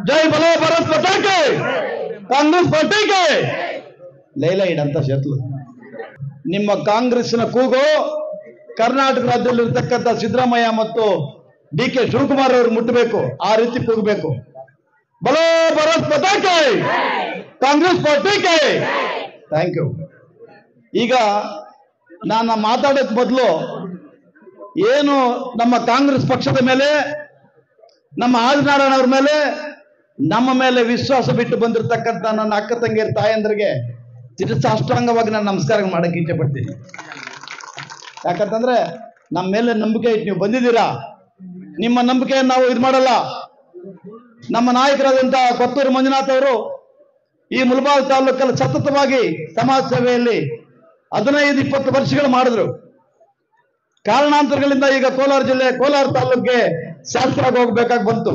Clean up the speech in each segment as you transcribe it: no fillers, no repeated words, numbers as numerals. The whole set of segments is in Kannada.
ಜೈ ಬಲೋ ಭಾರತ್ ಮಾತಾಕ್ಕೆ, ಕಾಂಗ್ರೆಸ್ ಪಾರ್ಟಿಗೆ ಲೈಲಾ ಇಡಂತ ಶತ್ರು. ನಿಮ್ಮ ಕಾಂಗ್ರೆಸ್ನ ಕೂಗು ಕರ್ನಾಟಕ ರಾಜ್ಯದಲ್ಲಿರ್ತಕ್ಕಂಥ ಸಿದ್ದರಾಮಯ್ಯ ಮತ್ತು ಡಿ.ಕೆ. ಶಿವಕುಮಾರ್ ಅವರು ಮುಟ್ಟಬೇಕು, ಆ ರೀತಿ ಕೂಗಬೇಕು. ಬಲೋ ಭಾರತ್ ಮಾತಾಕ್ಕೆ, ಕಾಂಗ್ರೆಸ್ ಪಾರ್ಟಿಗೆ. Thank you. ಈಗ ನಾನು ಮಾತಾಡೋಕ್ ಮೊದಲು ಏನು ನಮ್ಮ ಕಾಂಗ್ರೆಸ್ ಪಕ್ಷದ ಮೇಲೆ, ನಮ್ಮ ಆದಿನಾರಾಯಣ ಅವ್ರ ಮೇಲೆ, ನಮ್ಮ ಮೇಲೆ ವಿಶ್ವಾಸ ಬಿಟ್ಟು ಬಂದಿರತಕ್ಕಂಥ ನನ್ನ ಅಕ್ಕ ತಂಗಿಯರ ತಾಯಂದ್ರಿಗೆ ಸಾಷ್ಟಾಂಗವಾಗಿ ನಾನು ನಮಸ್ಕಾರ ಮಾಡಕ್ಕೆ ಇಚ್ಛೆ ಪಡ್ತೀನಿ. ಯಾಕಂತಂದ್ರೆ ನಮ್ಮ ಮೇಲೆ ನಂಬಿಕೆ ಇಟ್ಟು ನೀವು ಬಂದಿದ್ದೀರಾ. ನಿಮ್ಮ ನಂಬಿಕೆಯನ್ನು ನಾವು ಇದು ಮಾಡಲ್ಲ. ನಮ್ಮ ನಾಯಕರಾದಂಥ ಕೊತ್ತೂರು ಮಂಜುನಾಥ್ ಅವರು ಈ ಮುಳಬಾಗಿಲು ತಾಲೂಕಲ್ಲಿ ಸತತವಾಗಿ ಸಮಾಜ ಸೇವೆಯಲ್ಲಿ 15-20 ವರ್ಷಗಳು ಮಾಡಿದ್ರು. ಕಾರಣಾಂತರಗಳಿಂದ ಈಗ ಕೋಲಾರ ಜಿಲ್ಲೆ, ಕೋಲಾರ ತಾಲೂಕಿಗೆ ಶಾಸಕರಾಗಿ ಹೋಗ್ಬೇಕಾಗಿ ಬಂತು.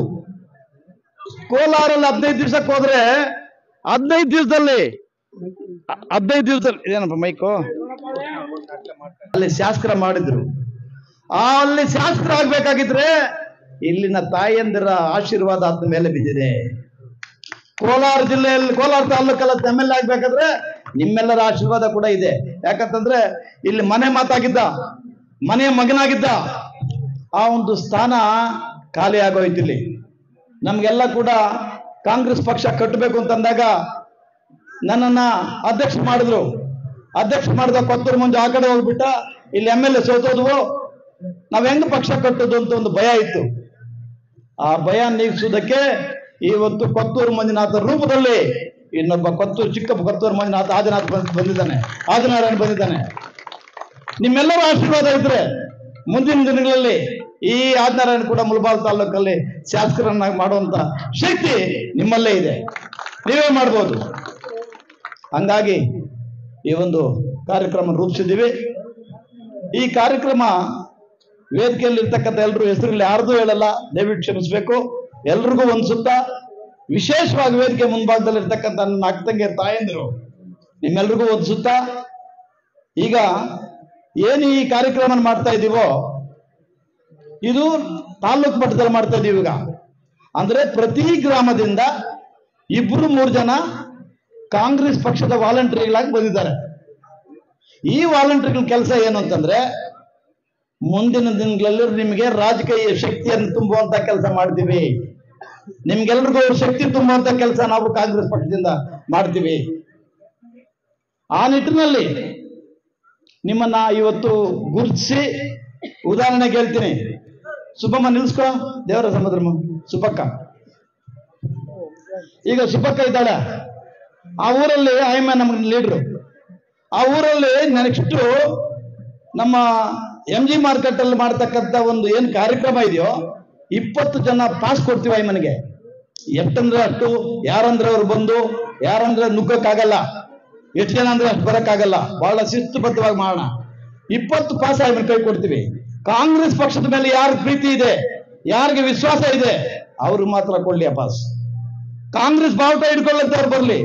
ಕೋಲಾರಲ್ಲಿ 15 ದಿವಸಕ್ಕೆ ಹೋದ್ರೆ 15 ದಿವಸದಲ್ಲಿ ಏನಪ್ಪ ಮೈಕು ಅಲ್ಲಿ ಶಾಸಕರ ಮಾಡಿದ್ರು. ಅಲ್ಲಿ ಶಾಸಕರ ಆಗ್ಬೇಕಾಗಿದ್ರೆ ಇಲ್ಲಿನ ತಾಯಂದಿರ ಆಶೀರ್ವಾದ ಆದ ಮೇಲೆ ಬಿದ್ದಿದೆ. ಕೋಲಾರ ಜಿಲ್ಲೆಯಲ್ಲಿ, ಕೋಲಾರ ತಾಲೂಕಲ್ಲಿ MLA ಆಗ್ಬೇಕಾದ್ರೆ ನಿಮ್ಮೆಲ್ಲರ ಆಶೀರ್ವಾದ ಕೂಡ ಇದೆ. ಯಾಕಂತಂದ್ರೆ ಇಲ್ಲಿ ಮನೆ ಮಾತಾಗಿದ್ದ, ಮನೆಯ ಮಗನಾಗಿದ್ದ, ಆ ಒಂದು ಸ್ಥಾನ ಖಾಲಿ ಆಗೋಯ್ತು. ಇಲ್ಲಿ ನಮ್ಗೆಲ್ಲ ಕೂಡ ಕಾಂಗ್ರೆಸ್ ಪಕ್ಷ ಕಟ್ಟಬೇಕು ಅಂತಂದಾಗ ನನ್ನನ್ನ ಅಧ್ಯಕ್ಷ ಮಾಡಿದ್ರು. ಅಧ್ಯಕ್ಷ ಮಾಡಿದ ಕೊತ್ತೂರು ಮಂಜು ಆ ಕಡೆ ಹೋಗ್ಬಿಟ್ಟ, ಇಲ್ಲಿ MLA ಸೋತೋದ್ವು, ನಾವ್ ಹೆಂಗ್ ಪಕ್ಷ ಕಟ್ಟೋದು ಅಂತ ಒಂದು ಭಯ ಇತ್ತು. ಆ ಭಯ ನೀಗಿಸುವುದಕ್ಕೆ ಇವತ್ತು ಕೊತ್ತೂರು ಮಂಜುನಾಥ ರೂಪದಲ್ಲಿ ಇನ್ನೊಬ್ಬ ಚಿಕ್ಕ ಕೊತ್ತೂರು ಮಂಜುನಾಥ ಆದಿನಾರಾಯಣ ಬಂದಿದ್ದಾನೆ. ನಿಮ್ಮೆಲ್ಲರ ಆಶೀರ್ವಾದ ಇದ್ರೆ ಮುಂದಿನ ದಿನಗಳಲ್ಲಿ ಈ ಆದಿನಾರಾಯಣ ಕೂಡ ಮುಳಬಾಗಿಲು ತಾಲೂಕಲ್ಲಿ ಶಾಸಕರನ್ನಾಗಿ ಮಾಡುವಂತ ಶಕ್ತಿ ನಿಮ್ಮಲ್ಲೇ ಇದೆ, ನೀವೇ ಮಾಡ್ಬೋದು. ಹಂಗಾಗಿ ಈ ಒಂದು ಕಾರ್ಯಕ್ರಮ ರೂಪಿಸಿದ್ದೀವಿ. ಈ ಕಾರ್ಯಕ್ರಮ ವೇದಿಕೆಯಲ್ಲಿ ಇರ್ತಕ್ಕಂಥ ಎಲ್ಲರೂ ಹೆಸರಲ್ಲಿ ಯಾರ್ದು ಹೇಳಲ್ಲ, ದಯವಿಟ್ಟು ಕ್ಷಮಿಸಬೇಕು. ಎಲ್ರಿಗೂ ಒಂದು ಸುತ್ತ, ವಿಶೇಷವಾಗಿ ವೇದಿಕೆ ಮುಂಭಾಗದಲ್ಲಿ ಇರ್ತಕ್ಕಂಥ ನನ್ನ ಅಕ್ಕ ತಂಗಿಯರ ತಾಯಂದಿರು ನಿಮ್ಮೆಲ್ರಿಗೂ ಒಂದು ಸುತ್ತ. ಈಗ ಏನು ಈ ಕಾರ್ಯಕ್ರಮ ಮಾಡ್ತಾ ಇದ್ದೀವೋ ಇದು ತಾಲೂಕು ಮಟ್ಟದಲ್ಲಿ ಮಾಡ್ತಾ ಇದೀವಿ. ಈಗ ಅಂದ್ರೆ ಪ್ರತಿ ಗ್ರಾಮದಿಂದ 2-3 ಜನ ಕಾಂಗ್ರೆಸ್ ಪಕ್ಷದ ವಾಲಂಟಿಯರ್ಗಳಾಗಿ ಬಂದಿದ್ದಾರೆ. ಈ ವಾಲಂಟಿಯರ್ಗಳ ಕೆಲಸ ಏನು ಅಂತಂದ್ರೆ ಮುಂದಿನ ದಿನಗಳಲ್ಲಿ ನಿಮಗೆ ರಾಜಕೀಯ ಶಕ್ತಿಯನ್ನು ತುಂಬುವಂತ ಕೆಲಸ ಮಾಡ್ತೀವಿ. ನಿಮ್ಗೆಲ್ರಿಗೂ ಶಕ್ತಿ ತುಂಬುವಂತ ಕೆಲಸ ನಾವು ಕಾಂಗ್ರೆಸ್ ಪಕ್ಷದಿಂದ ಮಾಡ್ತೀವಿ. ಆ ನಿಟ್ಟಿನಲ್ಲಿ ನಿಮ್ಮನ್ನ ಇವತ್ತು ಗುರುತಿಸಿ, ಉದಾಹರಣೆಗೆ ಹೇಳ್ತೀನಿ. ಸುಬ್ಬಮ್ಮ ನಿಲ್ಸ್ಕೊ, ದೇವರ ಸಮುದ್ರಮ್ಮ, ಸುಬ್ಬಕ್ಕ. ಈಗ ಸುಬ್ಬಕ್ಕ ಇದ್ದಾಳೆ, ಆ ಊರಲ್ಲಿ ಆಯಮ್ಮ ನಮ್ಗೆ ಲೀಡ್ರು. ಆ ಊರಲ್ಲಿ ನೆಕ್ಸ್ಟ್ ನಮ್ಮ MG ಮಾರ್ಕೆಟ್ ಅಲ್ಲಿ ಮಾಡ್ತಕ್ಕಂಥ ಒಂದು ಏನು ಕಾರ್ಯಕ್ರಮ ಇದೆಯೋ 20 ಜನ ಪಾಸ್ ಕೊಡ್ತೀವಿ ಆಯಮ್ಮನಿಗೆ. ಎಷ್ಟಂದ್ರೆ ಅಷ್ಟು, ಯಾರಂದ್ರೆ ಅವ್ರು ಬಂದು, ಯಾರಂದ್ರೆ ನುಗ್ಗಕ್ಕಾಗಲ್ಲ, ಎಷ್ಟು ಜನ ಅಂದ್ರೆ ಅಷ್ಟು ಬರಕ್ಕಾಗಲ್ಲ. ಬಹಳ ಶಿಸ್ತುಬದ್ಧವಾಗಿ ಮಾಡೋಣ. 20 ಪಾಸ್ ಆಯಮ್ಮನ ಕೈ ಕೊಡ್ತೀವಿ. ಕಾಂಗ್ರೆಸ್ ಪಕ್ಷದ ಮೇಲೆ ಯಾರ ಪ್ರೀತಿ ಇದೆ, ಯಾರಿಗೆ ವಿಶ್ವಾಸ ಇದೆ, ಅವ್ರು ಮಾತ್ರ ಕೊಡ್ಲಿ ಆ ಪಾಸ್. ಕಾಂಗ್ರೆಸ್ ಬಾವುಟ ಹಿಡ್ಕೊಳ್ಳಂತವ್ರು ಬರ್ಲಿ.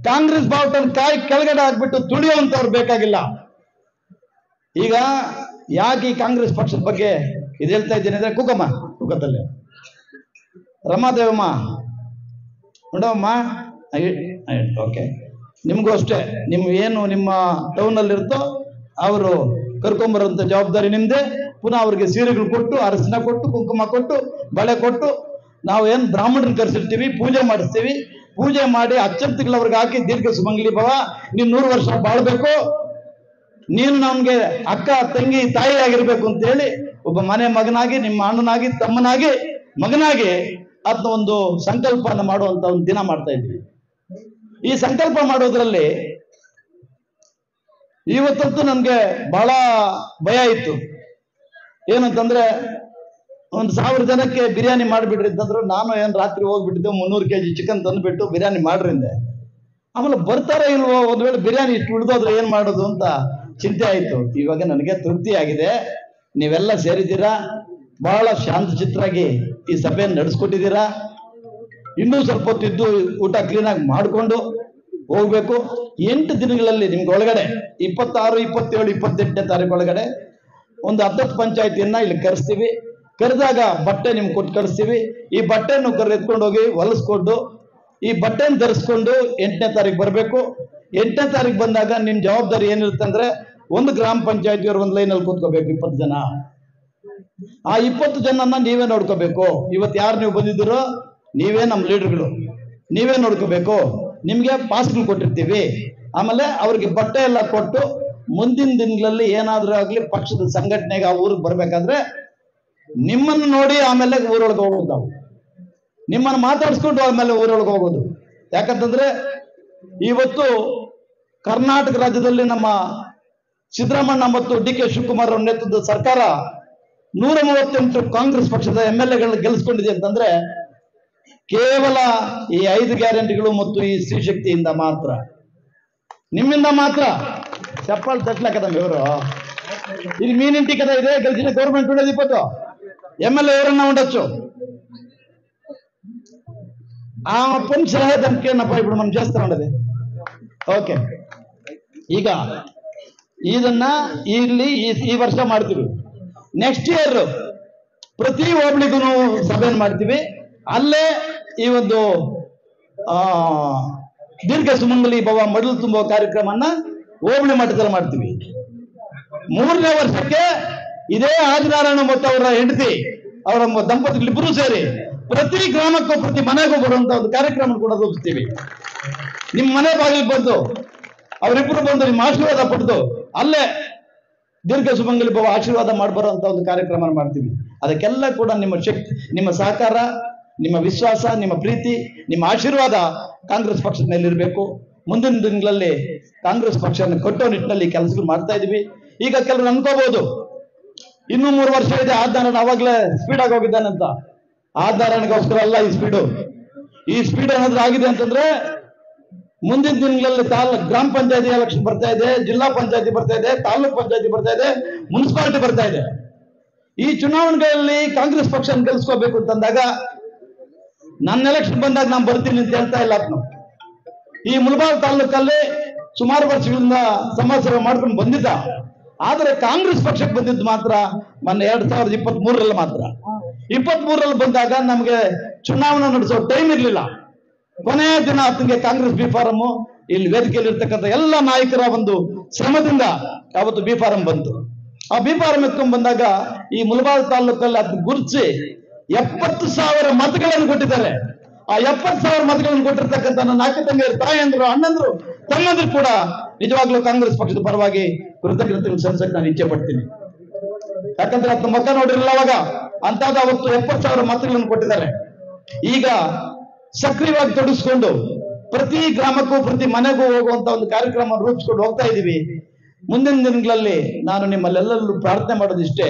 ಕಾಂಗ್ರೆಸ್ ಬಾವುಟ ಕಾಯಿ ಕೆಳಗಡೆ ಹಾಕ್ಬಿಟ್ಟು ತುಳಿಯುವಂತವ್ರು ಬೇಕಾಗಿಲ್ಲ. ಈಗ ಯಾಕೆ ಈ ಕಾಂಗ್ರೆಸ್ ಪಕ್ಷದ ಬಗ್ಗೆ ಇದು ಹೇಳ್ತಾ ಇದ್ದೀನಿ ಅಂದ್ರೆ, ಕುಕ್ಕಮ್ಮ ಕುಕ್ಕತ್ತಲ್ಲೇ ರಮಾದೇವಮ್ಮ ನೋಡಮ್ಮ, ಓಕೆ, ನಿಮ್ಗೂ ಅಷ್ಟೇ. ಏನು ನಿಮ್ಮ ಟೌನ್ ಅಲ್ಲಿ ಇರುತ್ತೋ ಅವರು ಕರ್ಕೊಂಬರುವಂತ ಜವಾಬ್ದಾರಿ ನಿಮ್ದೆ. ಪುನಃ ಅವ್ರಿಗೆ ಸೀರೆಗಳು ಕೊಟ್ಟು, ಅರಸಿನ ಕೊಟ್ಟು, ಕುಂಕುಮ ಕೊಟ್ಟು, ಬಳೆ ಕೊಟ್ಟು, ನಾವು ಏನು ಬ್ರಾಹ್ಮಣರನ್ನ ಕರೆಸಿರ್ತೀವಿ, ಪೂಜೆ ಮಾಡಿಸ್ತೀವಿ. ಪೂಜೆ ಮಾಡಿ ಅಚ್ಚಂತಿಗಳು ಅವ್ರಿಗೆ ಹಾಕಿ, ದೀರ್ಘ ಸುಮಂಗಲಿ ಭವ, ನೀನ್ 100 ವರ್ಷ ಬಾಳ್ಬೇಕು, ನೀನು ನಮ್ಗೆ ಅಕ್ಕ ತಂಗಿ ತಾಯಿ ಆಗಿರ್ಬೇಕು ಅಂತ ಹೇಳಿ ಒಬ್ಬ ಮನೆ ಮಗನಾಗಿ, ನಿಮ್ಮ ಅಣ್ಣನಾಗಿ, ತಮ್ಮನಾಗಿ, ಮಗನಾಗಿ ಅದನ್ನ ಒಂದು ಸಂಕಲ್ಪನ ಮಾಡುವಂತ ಒಂದು ದಿನ ಮಾಡ್ತಾ ಇದ್ವಿ. ಈ ಸಂಕಲ್ಪ ಮಾಡೋದ್ರಲ್ಲಿ ಇವತ್ತಂತೂ ನನ್ಗೆ ಬಹಳ ಭಯ ಇತ್ತು. ಏನಂತಂದ್ರೆ 1000 ಜನಕ್ಕೆ ಬಿರಿಯಾನಿ ಮಾಡಿಬಿಡ್ರಿ ಅಂತಂದ್ರು. ನಾನು ಏನು ರಾತ್ರಿ ಹೋಗ್ಬಿಟ್ಟಿದ್ದೆ, 300 kg ಚಿಕನ್ ತಂದುಬಿಟ್ಟು ಬಿರಿಯಾನಿ ಮಾಡ್ರಿಂದೆ. ಆಮೇಲೆ ಬರ್ತಾರೋ ಇಲ್ವೋ, ಒಂದ್ ವೇಳೆ ಬಿರಿಯಾನಿ ಇಷ್ಟು ಉಳಿದೋದ್ರೆ ಏನ್ ಮಾಡೋದು ಅಂತ ಚಿಂತೆ ಆಯ್ತು. ಇವಾಗ ನನಗೆ ತೃಪ್ತಿ ಆಗಿದೆ. ನೀವೆಲ್ಲ ಸೇರಿದ್ದೀರಾ, ಬಹಳ ಶಾಂತ ಚಿತ್ತರಾಗಿ ಈ ಸಭೆಯನ್ನು ನಡೆಸ್ಕೊಟ್ಟಿದ್ದೀರಾ. ಇನ್ನೂ ಸ್ವಲ್ಪ ಹೊತ್ತಿದ್ದು ಊಟ ಕ್ಲೀನಾಗಿ ಮಾಡಿಕೊಂಡು ಹೋಗ್ಬೇಕು. 8 ದಿನಗಳಲ್ಲಿ ನಿಮ್ಗೆ ಒಳಗಡೆ 26, 27, 28ನೇ ತಾರೀಕು ಒಳಗಡೆ ಒಂದು 10 ಪಂಚಾಯತಿಯನ್ನ ಇಲ್ಲಿ ಕರೆಸ್ತೀವಿ. ಕರೆದಾಗ ಬಟ್ಟೆ ನಿಮ್ಗೆ ಕೊಟ್ಟು ಕಳಿಸ್ತೀವಿ. ಈ ಬಟ್ಟೆಯನ್ನು ಎತ್ಕೊಂಡು ಹೋಗಿ ಹೊಲಿಸ್ಕೊಂಡು ಈ ಬಟ್ಟೆಯನ್ನು ಧರಿಸ್ಕೊಂಡು 8ನೇ ತಾರೀಕು ಬರಬೇಕು. 8ನೇ ತಾರೀಕು ಬಂದಾಗ ನಿಮ್ಮ ಜವಾಬ್ದಾರಿ ಏನಿರುತ್ತೆ ಅಂದ್ರೆ, ಒಂದು ಗ್ರಾಮ ಪಂಚಾಯತಿಯವರು ಒಂದು ಲೈನಲ್ಲಿ ಕೂತ್ಕೋಬೇಕು 20 ಜನ. ಆ 20 ಜನನ್ನ ನೀವೇ ನೋಡ್ಕೋಬೇಕು. ಇವತ್ತು ಯಾರು ನೀವು ಬಂದಿದ್ದೀರೋ ನೀವೇ ನಮ್ಮ ಲೀಡರ್ಗಳು, ನೀವೇ ನೋಡ್ಕೋಬೇಕು. ನಿಮ್ಗೆ ಪಾಸ್ಗಳು ಕೊಟ್ಟಿರ್ತೀವಿ. ಆಮೇಲೆ ಅವ್ರಿಗೆ ಬಟ್ಟೆ ಎಲ್ಲ ಕೊಟ್ಟು ಮುಂದಿನ ದಿನಗಳಲ್ಲಿ ಏನಾದ್ರೂ ಆಗ್ಲಿ ಪಕ್ಷದ ಸಂಘಟನೆಗೆ ಆ ಊರಿಗೆ ಬರ್ಬೇಕಾದ್ರೆ ನಿಮ್ಮನ್ನು ನೋಡಿ ಆಮೇಲೆ ಊರೊಳಗೆ ಹೋಗೋದು. ನಾವು ನಿಮ್ಮನ್ನು ಮಾತಾಡಿಸ್ಕೊಂಡು ಆಮೇಲೆ ಊರೊಳಗೆ ಹೋಗೋದು. ಯಾಕಂತಂದ್ರೆ ಇವತ್ತು ಕರ್ನಾಟಕ ರಾಜ್ಯದಲ್ಲಿ ನಮ್ಮ ಸಿದ್ದರಾಮಣ್ಣ ಮತ್ತು ಡಿ ಕೆ ಶಿವಕುಮಾರ್ ಅವರ ನೇತೃತ್ವದ ಸರ್ಕಾರ 138 ಕಾಂಗ್ರೆಸ್ ಪಕ್ಷದ MLA ಗೆಲ್ಲಿಸ್ಕೊಂಡಿದೆ ಅಂತಂದ್ರೆ ಕೇವಲ ಈ 5 ಗ್ಯಾರಂಟಿಗಳು ಮತ್ತು ಈ ಸ್ತ್ರೀ ಶಕ್ತಿಯಿಂದ ಮಾತ್ರ, ನಿಮ್ಮಿಂದ ಮಾತ್ರ. ಚಪ್ಪಲ್ ತಟ್ಲಕ್ಕದಮ್ಮ ಇವರು. ఇది మీ ఇంటి కదా, ఇదే గెలిచిన గవర్నమెంట్ ఉండేది. ఇప్పుడు MLA ఎవరన్నా ఉండొచ్చు. ఆ పని సహాయదానికి ಏನಪ್ಪ ఇప్పుడు మనం చేస్తా ఉండేది. ಓಕೆ, ಈಗ ಇದನ್ನ ಇಲ್ಲಿ ಈ ವರ್ಷ ಮಾಡ್ತೀವಿ. ನೆಕ್ಸ್ಟ್ ಇಯರ್ ಪ್ರತಿ ಹೋಬಳಿಗೂ ಸಭೆಯನ್ನು ಮಾಡ್ತೀವಿ. ಅಲ್ಲೇ ಈ ಒಂದು ದೀರ್ಘ ಸುಮಂಗಲಿ ಭವ ಮಡಲು ತುಂಬುವ ಕಾರ್ಯಕ್ರಮನ ಹೋಬಳಿ ಮಟ್ಟದಲ್ಲಿ ಮಾಡ್ತೀವಿ. 3ನೇ ವರ್ಷಕ್ಕೆ ಇದೇ ಆದಿನಾರಾಯಣ ಮತ್ತು ಅವರ ಹೆಂಡತಿ ಅವರ ದಂಪತಿಗಳಿಬ್ಬರೂ ಸೇರಿ ಪ್ರತಿ ಗ್ರಾಮಕ್ಕೂ ಪ್ರತಿ ಮನೆಗೂ ಬರುವಂತ ಒಂದು ಕಾರ್ಯಕ್ರಮ ಕೂಡ ರೂಪಿಸ್ತೀವಿ. ನಿಮ್ಮ ಮನೆ ಬಾಗಿಲಿಗೆ ಬಂದು ಅವರಿಬ್ಬರು ಬಂದು ನಿಮ್ಮ ಆಶೀರ್ವಾದ ಪಡೆದು ಅಲ್ಲೇ ದೀರ್ಘ ಸುಮಂಗಲಿ ಭವ ಆಶೀರ್ವಾದ ಮಾಡಬರುವಂತ ಒಂದು ಕಾರ್ಯಕ್ರಮ ಮಾಡ್ತೀವಿ. ಅದಕ್ಕೆಲ್ಲ ಕೂಡ ನಿಮ್ಮ ಶಕ್ತಿ, ನಿಮ್ಮ ಸಹಕಾರ, ನಿಮ್ಮ ವಿಶ್ವಾಸ, ನಿಮ್ಮ ಪ್ರೀತಿ, ನಿಮ್ಮ ಆಶೀರ್ವಾದ ಕಾಂಗ್ರೆಸ್ ಪಕ್ಷದ ಮೇಲೆ ಇರಬೇಕು. ಮುಂದಿನ ದಿನಗಳಲ್ಲಿ ಕಾಂಗ್ರೆಸ್ ಪಕ್ಷವನ್ನು ಕಟ್ಟೋ ನಿಟ್ಟಿನಲ್ಲಿ ಕೆಲಸಗಳು ಮಾಡ್ತಾ ಇದೀವಿ. ಈಗ ಕೆಲವರು ಅನ್ಕೋಬಹುದು ಇನ್ನೂ 3 ವರ್ಷ ಇದೆ, ಆಧಾರಣ ಅವಾಗಲೇ ಸ್ಪೀಡ್ ಆಗಿ ಹೋಗಿದ್ದಾನಂತ. ಆಧಾರಣಗೋಸ್ಕರ ಅಲ್ಲ ಈ ಸ್ಪೀಡು. ಈ ಸ್ಪೀಡ್ ಏನಾದ್ರೂ ಆಗಿದೆ ಅಂತಂದ್ರೆ ಮುಂದಿನ ದಿನಗಳಲ್ಲಿ ಗ್ರಾಮ ಪಂಚಾಯತಿ ಎಲೆಕ್ಷನ್ ಬರ್ತಾ ಇದೆ, ಜಿಲ್ಲಾ ಪಂಚಾಯತಿ ಬರ್ತಾ ಇದೆ, ತಾಲೂಕ್ ಪಂಚಾಯತಿ ಬರ್ತಾ ಇದೆ, ಮುನ್ಸಿಪಾಲಿಟಿ ಬರ್ತಾ ಇದೆ. ಈ ಚುನಾವಣೆಗಳಲ್ಲಿ ಕಾಂಗ್ರೆಸ್ ಪಕ್ಷ ಗೆಲ್ಸ್ಕೋಬೇಕು ಅಂತಂದಾಗ ನನ್ನ ಎಲೆಕ್ಷನ್ ಬಂದಾಗ ನಾನು ಬರ್ತೀನಿ ಅಂತ ಹೇಳ್ತಾ ಇಲ್ಲ. ಈ ಮುಳಬಾಗಿಲು ತಾಲೂಕಲ್ಲಿ ಸುಮಾರು ವರ್ಷಗಳಿಂದ ಸಮಾಜ ಸೇವೆ ಮಾಡ್ಕೊಂಡು ಬಂದಿದ್ದ. ಆದರೆ ಕಾಂಗ್ರೆಸ್ ಪಕ್ಷಕ್ಕೆ ಬಂದಿದ್ದು ಮಾತ್ರ ಮೊನ್ನೆ 2023ರಲ್ಲಿ ಮಾತ್ರ. 23ರಲ್ಲಿ ಬಂದಾಗ ನಮಗೆ ಚುನಾವಣೆ ನಡೆಸೋ ಟೈಮ್ ಇರಲಿಲ್ಲ. ಕೊನೆಯ ದಿನ ಆತನಿಗೆ ಕಾಂಗ್ರೆಸ್ ಬಿ ಫಾರಂ ಇಲ್ಲಿ ವೇದಿಕೆಯಲ್ಲಿ ಇರ್ತಕ್ಕಂಥ ಎಲ್ಲ ನಾಯಕರ ಒಂದು ಶ್ರಮದಿಂದ ಅವತ್ತು ಬಿ ಫಾರಂ ಬಂತು. ಆ ಬಿ ಫಾರಂ ಎತ್ಕೊಂಡ್ ಬಂದಾಗ ಈ ಮುಳಬಾಗಿಲು ತಾಲೂಕಲ್ಲಿ ಅದನ್ನ ಗುರುತಿಸಿ 70,000 ಮತಗಳನ್ನು ಕೊಟ್ಟಿದ್ದಾರೆ. ಆ 70,000 ಮತಗಳನ್ನು ಕೊಟ್ಟಿರ್ತಕ್ಕಂಥ ನನ್ನ ಅಕ್ಕ ತಂಗಿಯರು, ತಾಯಂದ್ರು, ಅಣ್ಣಂದ್ರು, ತಮ್ಮಂದ್ರು ಕೂಡ ನಿಜವಾಗ್ಲೂ ಕಾಂಗ್ರೆಸ್ ಪಕ್ಷದ ಪರವಾಗಿ ಕೃತಜ್ಞತೆ ಸಲ್ಲಿಸಕ್ಕೆ ನಾನು ಇಚ್ಛೆ ಪಡ್ತೀನಿ. ಯಾಕಂದ್ರೆ ಅದನ್ನ ಮತ ನೋಡಿರಲಿಲ್ಲ ಅವಾಗ. ಅಂತದ್ದು ಅವತ್ತು 70,000 ಮತಗಳನ್ನು ಕೊಟ್ಟಿದ್ದಾರೆ. ಈಗ ಸಕ್ರಿಯವಾಗಿ ತೊಡಗಿಸ್ಕೊಂಡು ಪ್ರತಿ ಗ್ರಾಮಕ್ಕೂ ಪ್ರತಿ ಮನೆಗೂ ಹೋಗುವಂತ ಒಂದು ಕಾರ್ಯಕ್ರಮ ರೂಪಿಸ್ಕೊಂಡು ಹೋಗ್ತಾ ಇದೀವಿ. ಮುಂದಿನ ದಿನಗಳಲ್ಲಿ ನಾನು ನಿಮ್ಮಲ್ಲೆಲ್ಲರೂ ಪ್ರಾರ್ಥನೆ ಮಾಡೋದಿಷ್ಟೇ,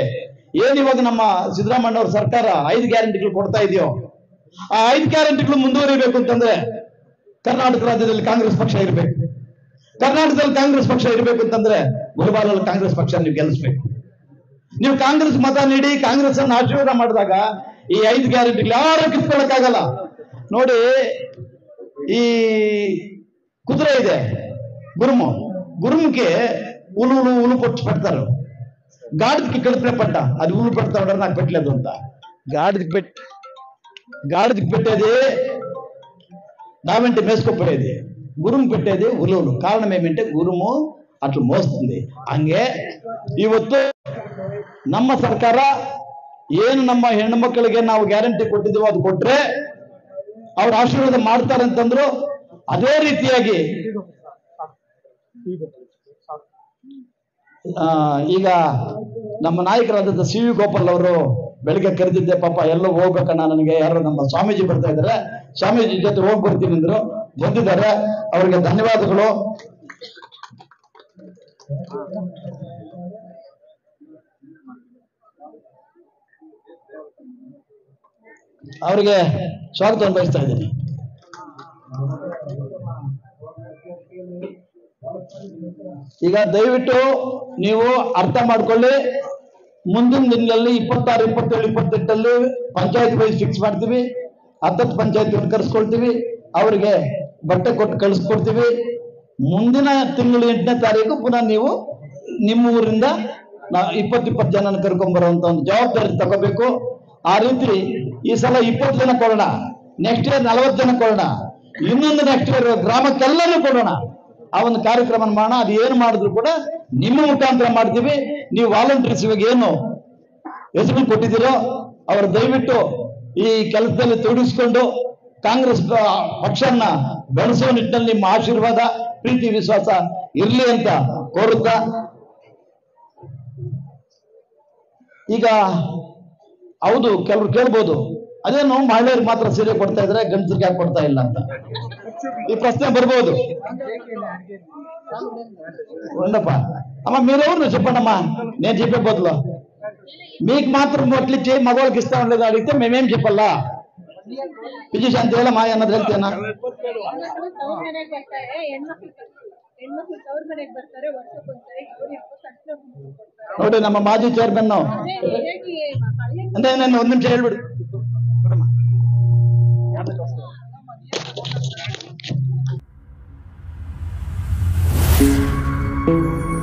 ಏನಿವಾಗ ನಮ್ಮ ಸಿದ್ದರಾಮಣ್ಣ ಅವ್ರ ಸರ್ಕಾರ 5 ಗ್ಯಾರಂಟಿಗಳು ಕೊಡ್ತಾ ಇದೆಯೋ, ಆ 5 ಗ್ಯಾರಂಟಿಗಳು ಮುಂದುವರಿಬೇಕು ಅಂತಂದ್ರೆ ಕರ್ನಾಟಕ ರಾಜ್ಯದಲ್ಲಿ ಕಾಂಗ್ರೆಸ್ ಪಕ್ಷ ಇರಬೇಕು. ಕರ್ನಾಟಕದಲ್ಲಿ ಕಾಂಗ್ರೆಸ್ ಪಕ್ಷ ಇರಬೇಕು ಅಂತಂದ್ರೆ ಮುಳಬಾಗಿಲಲ್ಲಿ ಕಾಂಗ್ರೆಸ್ ಪಕ್ಷ ನೀವು ಗೆಲ್ಲಿಸ್ಬೇಕು. ನೀವು ಕಾಂಗ್ರೆಸ್ ಮತ ನೀಡಿ ಕಾಂಗ್ರೆಸ್ ಅನ್ನು ಆಶೀರ್ವಾದ ಮಾಡಿದಾಗ ಈ 5 ಗ್ಯಾರಂಟಿಗಳು ಯಾರು ಕಿತ್ಕೊಳ್ಳಕ್ಕಾಗಲ್ಲ. ನೋಡಿ, ಈ ಕುದುರೆ ಇದೆ ಗುರುಮುಖಿ ಉಲು ಪಟ್ಟು ಪಡ್ತಾರೆ. గాడిదకి కడుపునే పట్ట అది ఊళ్ళు పెడతా ఉంటారు, నాకు పెట్టలేదు అంత. గాడిదకి పెట్టేది నావెంట మేసుకోపోయేది, గురుము పెట్టేది ఉలువులు. కారణం ఏమంటే గురుము అట్లా మోస్తుంది. ಹಂಗೆ ಇವತ್ತು ನಮ್ಮ ಸರ್ಕಾರ ಏನು ನಮ್ಮ ಹೆಣ್ಣು ಮಕ್ಕಳಿಗೆ ನಾವು ಗ್ಯಾರಂಟಿ ಕೊಟ್ಟಿದ್ದೀವೋ ಅದು ಕೊಟ್ರೆ ಅವ್ರು ಆಶೀರ್ವಾದ ಮಾಡ್ತಾರೆ ಅಂತಂದ್ರು. ಅದೇ ರೀತಿಯಾಗಿ ಈಗ ನಮ್ಮ ನಾಯಕರಾದಂಥ ಸಿ ವಿ ಗೋಪಾಲ್ ಅವರು ಬೆಳಿಗ್ಗೆ ಕರೆದಿದ್ದೆ, ಪಾಪ ಎಲ್ಲೋ ಹೋಗ್ಬೇಕಣ್ಣ ನನಗೆ, ಯಾರು ನಮ್ಮ ಸ್ವಾಮೀಜಿ ಬರ್ತಾ ಇದ್ದಾರೆ, ಸ್ವಾಮೀಜಿ ಜೊತೆ ಹೋಗಿ ಬರ್ತೀನಿ ಅಂದ್ರು. ಬಂದಿದ್ದಾರೆ, ಅವರಿಗೆ ಧನ್ಯವಾದಗಳು. ಅವರಿಗೆ ಸ್ವಾಗತವನ್ನು ಬಯಸ್ತಾ ಇದ್ದೀನಿ. ಈಗ ದಯವಿಟ್ಟು ನೀವು ಅರ್ಥ ಮಾಡ್ಕೊಳ್ಳಿ, ಮುಂದಿನ ದಿನಗಳಲ್ಲಿ 26, 27, 28 ಪಂಚಾಯತ್ ವೈಸ್ ಫಿಕ್ಸ್ ಮಾಡ್ತೀವಿ. 10 ಪಂಚಾಯತ್ ಕರೆಸ್ಕೊಳ್ತೀವಿ, ಅವರಿಗೆ ಬಟ್ಟೆ ಕೊಟ್ಟು ಕಳಿಸ್ಕೊಡ್ತೀವಿ. ಮುಂದಿನ ತಿಂಗಳು 8ನೇ ತಾರೀಕು ಪುನಃ ನೀವು ನಿಮ್ಮ ಊರಿಂದ 20 ಜನನ ಕರ್ಕೊಂಡ್ ಬರುವಂತ ಒಂದು ಜವಾಬ್ದಾರಿ ತಗೋಬೇಕು. ಆ ರೀತಿ ಈ ಸಲ 20 ಜನ ಕೊಡೋಣ, ನೆಕ್ಸ್ಟ್ ಇಯರ್ 40 ಜನ ಕೊಡೋಣ, ಇನ್ನೊಂದು ನೆಕ್ಸ್ಟ್ ಇಯರ್ ಗ್ರಾಮಕ್ಕೆಲ್ಲರೂ ಕೊಡೋಣ. ಆ ಒಂದು ಕಾರ್ಯಕ್ರಮ ಮಾಡೋಣ. ಅದು ಏನು ಮಾಡಿದ್ರು ಕೂಡ ನಿಮ್ಮ ಮುಖಾಂತರ ಮಾಡ್ತೀವಿ. ನೀವು ವಾಲಂಟಿಯರ್ಸ್ ಇವಾಗ ಏನು ಹೆಸರು ಕೊಟ್ಟಿದ್ದೀರೋ ಅವರು ದಯವಿಟ್ಟು ಈ ಕೆಲಸದಲ್ಲಿ ತೊಡಗಿಸಿಕೊಂಡು ಕಾಂಗ್ರೆಸ್ ಪಕ್ಷವನ್ನ ಬೆಳೆಸುವ ನಿಟ್ಟಿನಲ್ಲಿ ನಿಮ್ಮ ಆಶೀರ್ವಾದ, ಪ್ರೀತಿ, ವಿಶ್ವಾಸ ಇರ್ಲಿ ಅಂತ ಕೋರುತ್ತಾ, ಈಗ ಹೌದು ಕೆಲವ್ರು ಕೇಳ್ಬೋದು, ಅದೇನು ಮಹಿಳೆಯರಿಗೆ ಮಾತ್ರ ಸೀರೆ ಕೊಡ್ತಾ ಇದ್ರೆ ಗಂಡಸರಿಗೆ ಯಾಕೆ ಕೊಡ್ತಾ ಇಲ್ಲ ಅಂತ ಈ ಪ್ರಶ್ನೆ ಬರ್ಬೋದು. ఉండప్ప అమ్మ మీరెవరు చెప్పండమ్మా, నేను చెప్పే బదులు మీకు మాత్రం మొట్లు ఇచ్చి మగవాళ్ళకి ఇస్తాం లేదా అడిగితే మేమేం చెప్పాలా? విజయశాంతి ಹೇಳ ಮಾಯ ಅನ್ನೋದು ಹೇಳ್ತೇನಾ? ನೋಡಿ ನಮ್ಮ ಮಾಜಿ ಚೇರ್ಮನ್ ಅಂದ್ರೆ ನಾನು ಒಂದ್ ನಿಮಿಷ ಹೇಳ್ಬಿಡು. Thank you.